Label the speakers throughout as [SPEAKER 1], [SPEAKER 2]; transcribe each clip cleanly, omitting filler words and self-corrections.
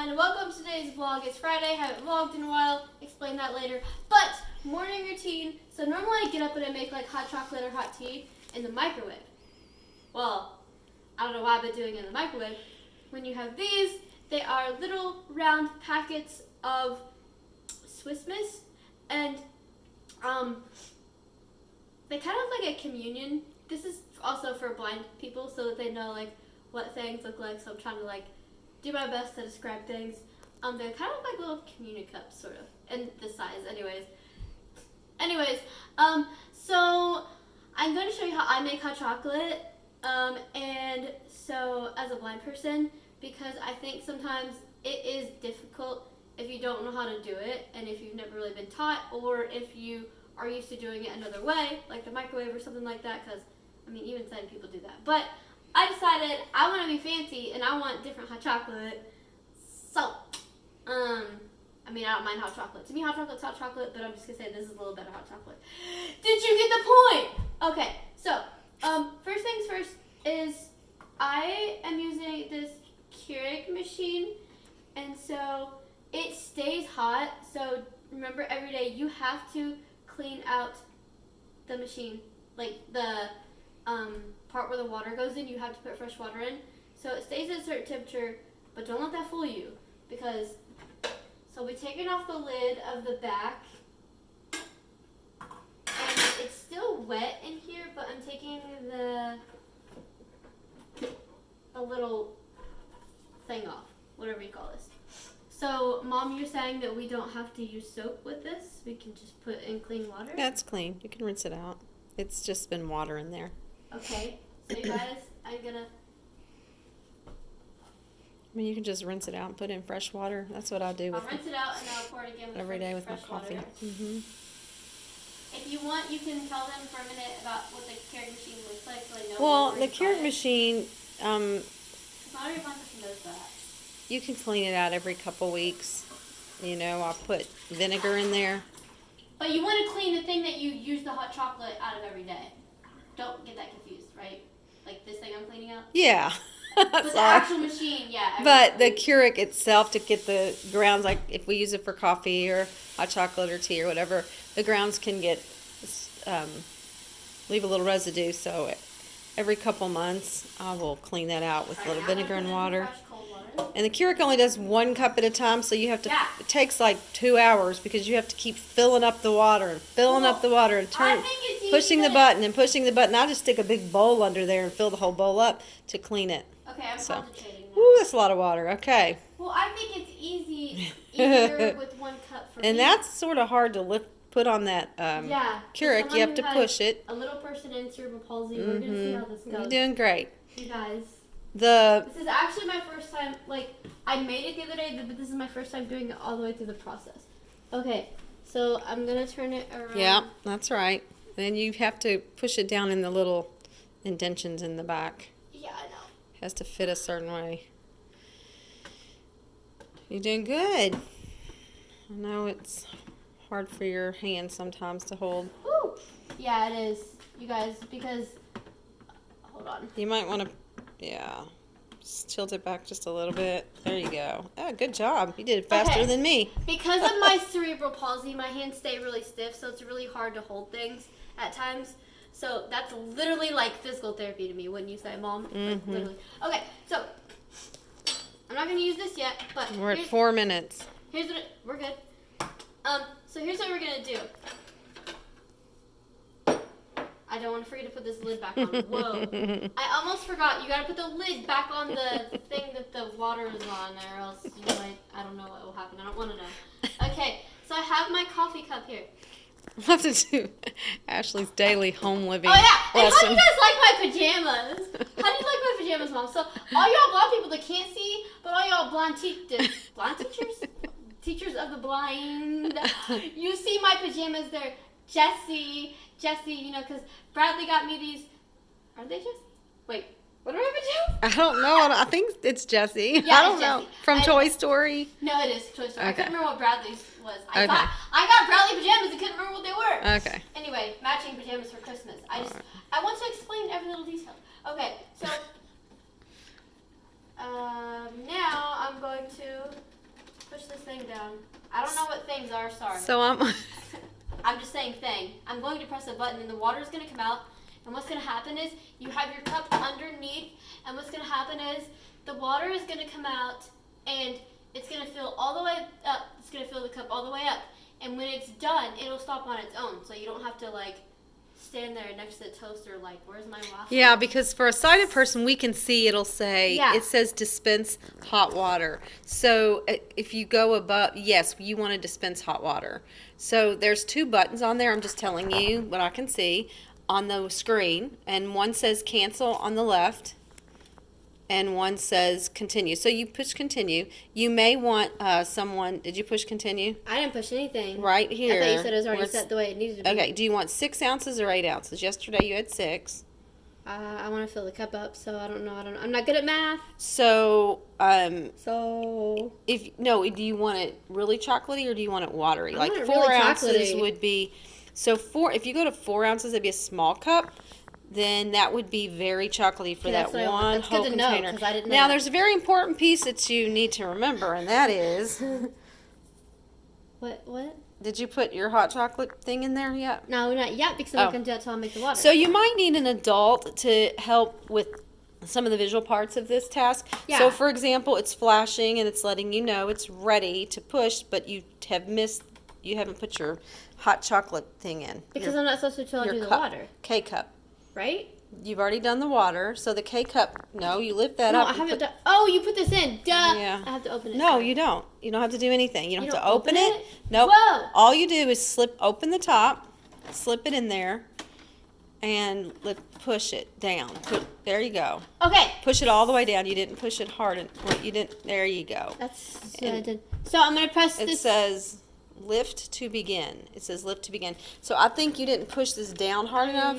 [SPEAKER 1] everyone, welcome to today's vlog. It's Friday, haven't vlogged in a while, explain that later. But, morning routine, so normally I get up and I make like hot chocolate or hot tea in the microwave. Well, I don't know why I've been doing it in the microwave. When you have these, they are little round packets of Swiss Miss, and they kind of like a communion. This is also for blind people so that they know like what things look like, so I'm trying to like do my best to describe things. They're kind of like little communion cups, sort of, in this size, anyways. So I'm going to show you how I make hot chocolate, and so as a blind person, because I think sometimes it is difficult if you don't know how to do it, and if you've never really been taught, or if you are used to doing it another way, like the microwave or something like that, because, I mean, even sighted people do that. But I decided I want to be fancy and I want different hot chocolate. So, I mean, I don't mind hot chocolate. To me, hot chocolate's hot chocolate, but I'm just going to say this is a little better hot chocolate. Did you get the point? Okay, so, first things first is I am using this Keurig machine, and so it stays hot. So, remember, every day you have to clean out the machine, like the part where the water goes in. You have to put fresh water in, so it stays at a certain temperature, but don't let that fool you, because so we're taking off the lid of the back, and it's still wet in here, but I'm taking the little thing off, whatever you call this. So, Mom, you're saying that we don't have to use soap with this? We can just put in clean water?
[SPEAKER 2] Yeah, it's clean. You can rinse it out. It's just been water in there.
[SPEAKER 1] Okay. So, you guys, I'm gonna...
[SPEAKER 2] I mean, you can just rinse it out and put in fresh water. That's what I do
[SPEAKER 1] I'll
[SPEAKER 2] with
[SPEAKER 1] rinse it out and I'll pour it again with
[SPEAKER 2] every day with my
[SPEAKER 1] fresh
[SPEAKER 2] coffee.
[SPEAKER 1] water.
[SPEAKER 2] Mm-hmm.
[SPEAKER 1] If you want, you can tell them for a minute about what the Keurig machine looks like, so they know.
[SPEAKER 2] Well,
[SPEAKER 1] where
[SPEAKER 2] the
[SPEAKER 1] to buy
[SPEAKER 2] Keurig
[SPEAKER 1] it.
[SPEAKER 2] machine,
[SPEAKER 1] Not every blind person knows that.
[SPEAKER 2] you can clean it out every couple weeks. You know, I'll put vinegar in there.
[SPEAKER 1] But you want to clean the thing that you use the hot chocolate out of every day. Don't get that confused, right? Like this thing I'm cleaning out?
[SPEAKER 2] Yeah.
[SPEAKER 1] But the actual machine, yeah.
[SPEAKER 2] But the Keurig itself, to get the grounds, like if we use it for coffee or hot chocolate or tea or whatever, the grounds can get, leave a little residue. So every couple months, I will clean that out with a little vinegar and water. And the Keurig only does 1 cup at a time, so you have to, it takes like 2 hours because you have to keep filling up the water and filling up the water and pushing the button and pushing the button. I just stick a big bowl under there and fill the whole bowl up to clean it.
[SPEAKER 1] Okay, I'm concentrating now.
[SPEAKER 2] Ooh, that's a lot of water. Okay.
[SPEAKER 1] Well, I think it's easier with 1 cup for me.
[SPEAKER 2] And that's sort of hard to put on that Keurig. You have to push it.
[SPEAKER 1] A little person in cerebral palsy. We're going to see how this goes.
[SPEAKER 2] You're doing great.
[SPEAKER 1] You guys.
[SPEAKER 2] This
[SPEAKER 1] is actually my first time, like, I made it the other day, but this is my first time doing it all the way through the process. Okay, so I'm going to turn it around.
[SPEAKER 2] Yeah, that's right. Then you have to push it down in the little indentions in the back.
[SPEAKER 1] Yeah, I know.
[SPEAKER 2] It has to fit a certain way. You're doing good. I know it's hard for your hands sometimes to hold.
[SPEAKER 1] Woo! Yeah, it is, you guys, because, hold on.
[SPEAKER 2] You might want to, just tilt it back just a little bit. There you go. Oh, good job. You did it faster than me.
[SPEAKER 1] Because of my cerebral palsy, my hands stay really stiff, so it's really hard to hold things at times. So that's literally like physical therapy to me, wouldn't you say, Mom? Like, literally. Okay, so I'm not going to use this yet, but
[SPEAKER 2] we're at 4 minutes.
[SPEAKER 1] Here's what we're good. So here's what we're going to do. I don't want to forget to put this lid back on. Whoa. I almost forgot. You got to put the lid back on the thing that the water is on, or else you might, I don't know what will happen. I don't want to know. Okay, so I have my coffee cup here.
[SPEAKER 2] We'll have to do Ashley's daily home living
[SPEAKER 1] lesson. And how do you guys like my pajamas? How do you like my pajamas, Mom? So all y'all blind people that can't see, but all y'all blind teachers? Teachers of the blind. You see my pajamas, they're Jessie, you know, because Bradley got me these. Are they Jessie? Wait, what are my pajamas?
[SPEAKER 2] I don't know. I think it's Jessie.
[SPEAKER 1] Yeah,
[SPEAKER 2] I don't know. From Toy Story?
[SPEAKER 1] No, it is Toy Story.
[SPEAKER 2] Okay.
[SPEAKER 1] I couldn't remember what Bradley's was. I got Bradley pajamas and couldn't remember what they were.
[SPEAKER 2] Okay.
[SPEAKER 1] Anyway, matching pajamas for Christmas. I want to explain every little detail. Okay, so Now I'm going to push this thing down. I don't know what things are, sorry.
[SPEAKER 2] So
[SPEAKER 1] I'm just saying thing. I'm going to press a button and the water is going to come out. And what's going to happen is you have your cup underneath. And what's going to happen is the water is going to come out and it's going to fill all the way up. It's going to fill the cup all the way up. And when it's done, it'll stop on its own. So you don't have to like stand there next to the toaster like, where's my waffle?
[SPEAKER 2] Yeah, because for a sighted person, we can see it'll say,
[SPEAKER 1] Yeah.
[SPEAKER 2] it says dispense hot water. So if you go above, yes, you want to dispense hot water. So there's 2 buttons on there. I'm just telling you what I can see on the screen. And one says cancel on the left. And one says continue. So you push continue. You may want someone, did you push continue?
[SPEAKER 1] I didn't push anything.
[SPEAKER 2] Right here.
[SPEAKER 1] I thought you said it was already
[SPEAKER 2] where it's-
[SPEAKER 1] set the way it needed to be.
[SPEAKER 2] Okay, do you want 6 ounces or 8 ounces? Yesterday you had 6.
[SPEAKER 1] I want to fill the cup up, so I don't know. I'm not good at math.
[SPEAKER 2] So,
[SPEAKER 1] So
[SPEAKER 2] do you want it really chocolatey or do you want it watery?
[SPEAKER 1] I
[SPEAKER 2] Like
[SPEAKER 1] want it
[SPEAKER 2] 4
[SPEAKER 1] really
[SPEAKER 2] ounces
[SPEAKER 1] chocolatey.
[SPEAKER 2] would be, if you go to 4 ounces, that'd be a small cup. Then that would be very chocolatey for
[SPEAKER 1] Okay,
[SPEAKER 2] that
[SPEAKER 1] that's what I want.
[SPEAKER 2] one
[SPEAKER 1] That's good
[SPEAKER 2] whole
[SPEAKER 1] to know,
[SPEAKER 2] container.
[SPEAKER 1] 'cause I didn't know
[SPEAKER 2] Now,
[SPEAKER 1] that.
[SPEAKER 2] there's a very important piece that you need to remember, and that is,
[SPEAKER 1] what?
[SPEAKER 2] did you put your hot chocolate thing in there yet?
[SPEAKER 1] No, not yet because I'm not going to do that until I make the water.
[SPEAKER 2] So you might need an adult to help with some of the visual parts of this task.
[SPEAKER 1] Yeah.
[SPEAKER 2] So for example, it's flashing and it's letting you know it's ready to push, but you haven't put your hot chocolate thing in.
[SPEAKER 1] Because I'm not supposed to until I do the
[SPEAKER 2] cup,
[SPEAKER 1] water,
[SPEAKER 2] K-cup.
[SPEAKER 1] right?
[SPEAKER 2] You've already done the water, so the K-cup, no, you lift that
[SPEAKER 1] No,
[SPEAKER 2] up.
[SPEAKER 1] I
[SPEAKER 2] and
[SPEAKER 1] haven't
[SPEAKER 2] put-
[SPEAKER 1] done. Oh, you put this in. Duh.
[SPEAKER 2] Yeah.
[SPEAKER 1] I have to open it.
[SPEAKER 2] No,
[SPEAKER 1] Sorry.
[SPEAKER 2] you don't. You don't have to do anything. You don't
[SPEAKER 1] You
[SPEAKER 2] have
[SPEAKER 1] don't
[SPEAKER 2] to open
[SPEAKER 1] open
[SPEAKER 2] it.
[SPEAKER 1] it?
[SPEAKER 2] Nope.
[SPEAKER 1] Whoa.
[SPEAKER 2] All you do is open the top, slip it in there, and push it down. There you go.
[SPEAKER 1] Okay.
[SPEAKER 2] Push it all the way down. You didn't push it hard. You didn't. There you go.
[SPEAKER 1] That's what I
[SPEAKER 2] And
[SPEAKER 1] did. So I'm going to press
[SPEAKER 2] It
[SPEAKER 1] this.
[SPEAKER 2] says lift to begin. It says lift to begin. So I think you didn't push this down hard enough.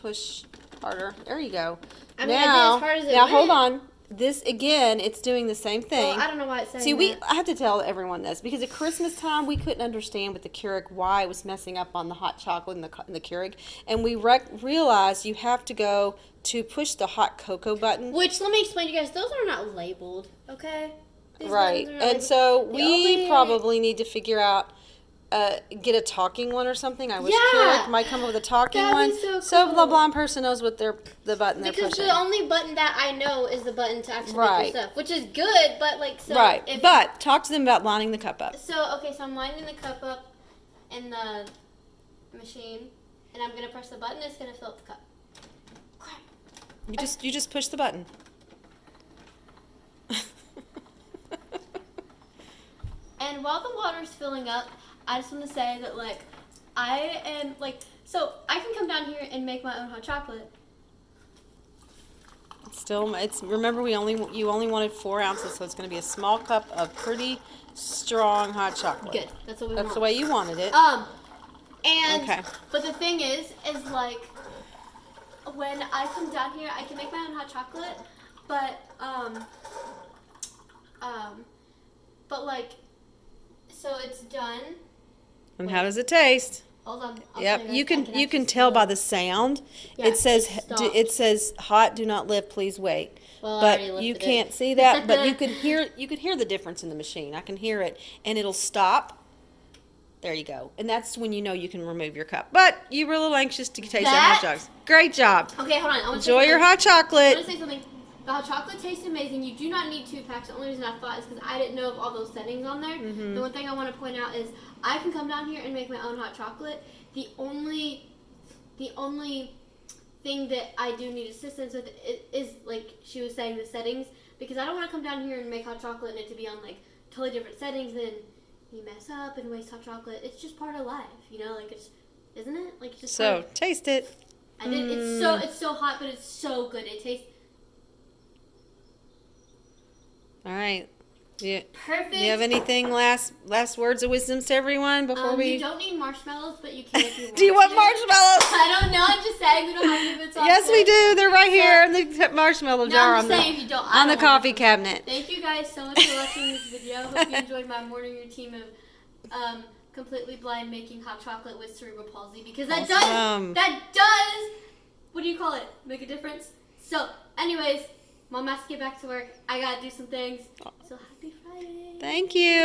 [SPEAKER 2] Push harder. There you go.
[SPEAKER 1] I mean, I did
[SPEAKER 2] now,
[SPEAKER 1] as hard as it
[SPEAKER 2] now hold
[SPEAKER 1] went.
[SPEAKER 2] on. This again, it's doing the same thing.
[SPEAKER 1] Well, I don't know why it's saying
[SPEAKER 2] See,
[SPEAKER 1] that.
[SPEAKER 2] I have to tell everyone this because at Christmas time we couldn't understand with the Keurig why it was messing up on the hot chocolate in the Keurig, and we realized you have to go to push the hot cocoa button.
[SPEAKER 1] Which, let me explain to you guys, those are not labeled, okay? These
[SPEAKER 2] Right,
[SPEAKER 1] buttons are not
[SPEAKER 2] and
[SPEAKER 1] labeled.
[SPEAKER 2] so
[SPEAKER 1] The
[SPEAKER 2] we
[SPEAKER 1] only-
[SPEAKER 2] probably need to figure out, get a talking one or something. I wish
[SPEAKER 1] Yeah!
[SPEAKER 2] Keurig might come up with a talking
[SPEAKER 1] That'd
[SPEAKER 2] one,
[SPEAKER 1] be so
[SPEAKER 2] the
[SPEAKER 1] cool.
[SPEAKER 2] blind person knows what the button they're
[SPEAKER 1] Because
[SPEAKER 2] pushing.
[SPEAKER 1] the only button that I know is the button to activate
[SPEAKER 2] Right.
[SPEAKER 1] your stuff, which is good, but like, so
[SPEAKER 2] Right,
[SPEAKER 1] if
[SPEAKER 2] but talk to them about lining the cup up.
[SPEAKER 1] So, okay, so I'm lining the cup up in the machine, and I'm going to press the button, it's going to fill up the cup. Crap.
[SPEAKER 2] You just push the button.
[SPEAKER 1] And while the water's filling up, I just want to say that, like, I am, like, so I can come down here and make my own hot chocolate.
[SPEAKER 2] Remember you only wanted 4 ounces, so it's going to be a small cup of pretty strong hot chocolate.
[SPEAKER 1] Good. That's what we
[SPEAKER 2] That's
[SPEAKER 1] want.
[SPEAKER 2] the way you wanted it.
[SPEAKER 1] And,
[SPEAKER 2] Okay.
[SPEAKER 1] but the thing is like, when I come down here, I can make my own hot chocolate, but, like, so it's done.
[SPEAKER 2] And how does it taste?
[SPEAKER 1] Hold on. I'll
[SPEAKER 2] Yep,
[SPEAKER 1] tell
[SPEAKER 2] you
[SPEAKER 1] guys. I
[SPEAKER 2] can
[SPEAKER 1] actually
[SPEAKER 2] tell by
[SPEAKER 1] smell
[SPEAKER 2] the sound.
[SPEAKER 1] Yeah,
[SPEAKER 2] It says
[SPEAKER 1] it stopped.
[SPEAKER 2] hot, do not lift, please wait.
[SPEAKER 1] Well, I
[SPEAKER 2] But
[SPEAKER 1] already
[SPEAKER 2] you
[SPEAKER 1] lifted
[SPEAKER 2] can't
[SPEAKER 1] it.
[SPEAKER 2] see that, but you could hear the difference in the machine. I can hear it, and it'll stop. There you go. And that's when you know you can remove your cup. But you were a little anxious to taste that hot
[SPEAKER 1] That-
[SPEAKER 2] chocolate. Great job.
[SPEAKER 1] Okay, hold on. I want to
[SPEAKER 2] Enjoy your hot
[SPEAKER 1] I want
[SPEAKER 2] chocolate.
[SPEAKER 1] to say something. The hot chocolate tastes amazing. You do not need 2 packs. The only reason I thought is because I didn't know of all those settings on there.
[SPEAKER 2] Mm-hmm.
[SPEAKER 1] The one thing I want to point out is I can come down here and make my own hot chocolate. The only thing that I do need assistance with is like she was saying, the settings, because I don't want to come down here and make hot chocolate and it to be on like totally different settings and you mess up and waste hot chocolate. It's just part of life, you know, like isn't it? Like it's just part
[SPEAKER 2] So
[SPEAKER 1] of-
[SPEAKER 2] taste it.
[SPEAKER 1] I did. It's so hot, but it's so good. It tastes
[SPEAKER 2] All right. Do
[SPEAKER 1] perfect.
[SPEAKER 2] you have anything last words of wisdom to everyone before we?
[SPEAKER 1] You don't need marshmallows, but you can if you want.
[SPEAKER 2] Do you want
[SPEAKER 1] to.
[SPEAKER 2] marshmallows?
[SPEAKER 1] I don't know. I'm just saying we don't have any bits on
[SPEAKER 2] Yes, we
[SPEAKER 1] it.
[SPEAKER 2] do. They're right here in the marshmallow
[SPEAKER 1] No,
[SPEAKER 2] jar
[SPEAKER 1] I'm
[SPEAKER 2] on
[SPEAKER 1] just saying if you don't. I
[SPEAKER 2] the
[SPEAKER 1] don't
[SPEAKER 2] coffee
[SPEAKER 1] want
[SPEAKER 2] cabinet.
[SPEAKER 1] Thank you guys so much for watching this video. Hope you enjoyed my morning routine of completely blind making hot chocolate with cerebral palsy, because that
[SPEAKER 2] Awesome.
[SPEAKER 1] does what do you call it? Make a difference. So, anyways, Mom has to get back to work. I gotta do some things. So happy Friday.
[SPEAKER 2] Thank you.